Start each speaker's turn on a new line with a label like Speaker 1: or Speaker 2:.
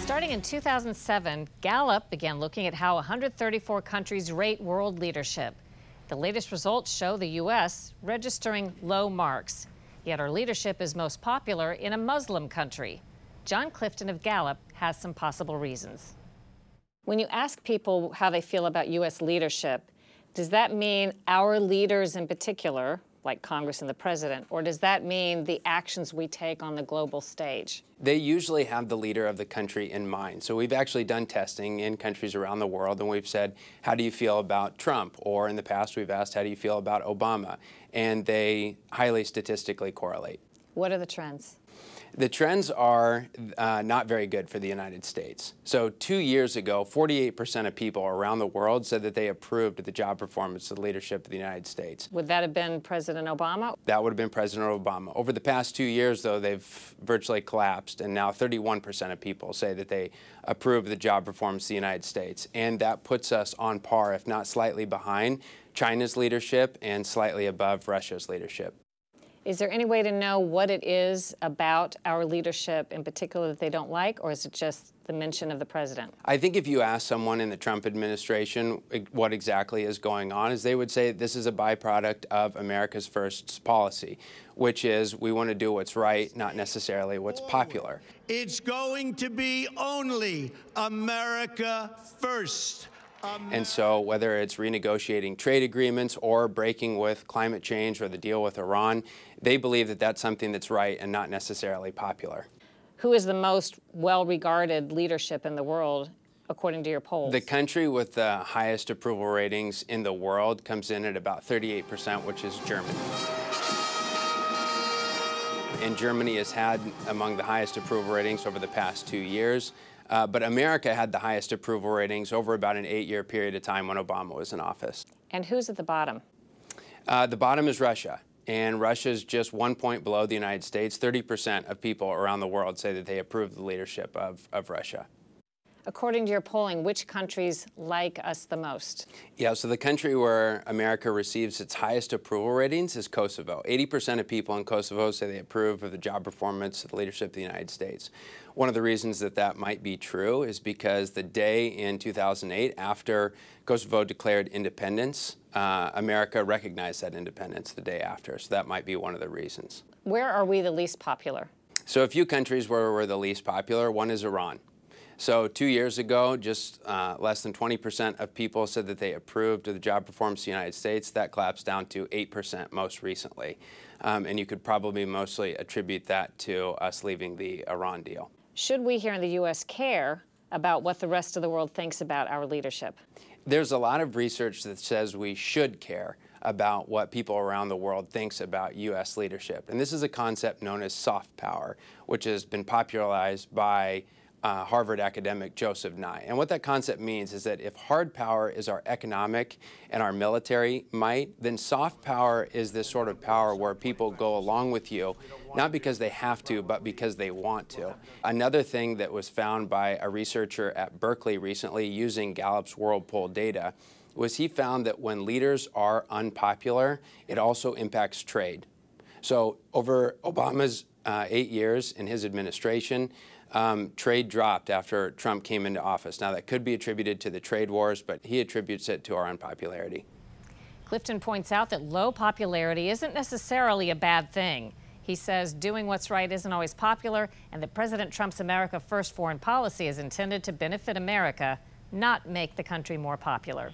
Speaker 1: Starting in 2007, Gallup began looking at how 134 countries rate world leadership. The latest results show the U.S. registering low marks. Yet our leadership is most popular in a Muslim country. Jon Clifton of Gallup has some possible reasons. When you ask people how they feel about U.S. leadership, does that mean our leaders in particular, like Congress and the president, or does that mean the actions we take on the global stage?
Speaker 2: They usually have the leader of the country in mind. So we've actually done testing in countries around the world, and we've said, how do you feel about Trump? Or in the past, we've asked, how do you feel about Obama? And they highly statistically correlate.
Speaker 1: What are the trends?
Speaker 2: The trends are not very good for the United States. So 2 years ago, 48% of people around the world said that they approved of the job performance of the leadership of the United States.
Speaker 1: Would that have been President Obama?
Speaker 2: That would have been President Obama. Over the past 2 years, though, they've virtually collapsed, and now 31% of people say that they approve of the job performance of the United States. And that puts us on par, if not slightly behind, China's leadership and slightly above Russia's leadership.
Speaker 1: Is there any way to know what it is about our leadership in particular that they don't like, or is it just the mention of the president?
Speaker 2: I think if you ask someone in the Trump administration what exactly is going on, is they would say this is a byproduct of America's First policy, which is we want to do what's right, not necessarily what's popular.
Speaker 3: It's going to be only America first.
Speaker 2: And so whether it's renegotiating trade agreements or breaking with climate change or the deal with Iran, they believe that that's something that's right and not necessarily popular.
Speaker 1: Who is the most well-regarded leadership in the world, according to your polls?
Speaker 2: The country with the highest approval ratings in the world comes in at about 38%, which is Germany. And Germany has had among the highest approval ratings over the past 2 years. But America had the highest approval ratings over about an 8-year period of time when Obama was in office.
Speaker 1: And who's at the bottom?
Speaker 2: The bottom is Russia. And Russia's just 1 point below the United States. 30% of people around the world say that they approve the leadership of Russia.
Speaker 1: According to your polling, which countries like us the most?
Speaker 2: Yeah, so the country where America receives its highest approval ratings is Kosovo. 80% of people in Kosovo say they approve of the job performance of the leadership of the United States. One of the reasons that that might be true is because the day in 2008, after Kosovo declared independence, America recognized that independence the day after. So that might be one of the reasons.
Speaker 1: Where are we the least popular?
Speaker 2: So a few countries where we're the least popular. One is Iran. So 2 years ago, just less than 20% of people said that they approved of the job performance of the United States. That collapsed down to 8% most recently. And you could probably mostly attribute that to us leaving the Iran deal.
Speaker 1: Should we here in the U.S. care about what the rest of the world thinks about our leadership?
Speaker 2: There's a lot of research that says we should care about what people around the world thinks about U.S. leadership. And this is a concept known as soft power, which has been popularized by Harvard academic Joseph Nye. And what that concept means is that if hard power is our economic and our military might, then soft power is this sort of power where people go along with you, not because they have to, but because they want to. Another thing that was found by a researcher at Berkeley recently using Gallup's World Poll data was he found that when leaders are unpopular, it also impacts trade. So over Obama's 8 years in his administration, trade dropped after Trump came into office. Now, that could be attributed to the trade wars, but he attributes it to our unpopularity.
Speaker 1: Clifton points out that low popularity isn't necessarily a bad thing. He says doing what's right isn't always popular, and that President Trump's America First foreign policy is intended to benefit America, not make the country more popular.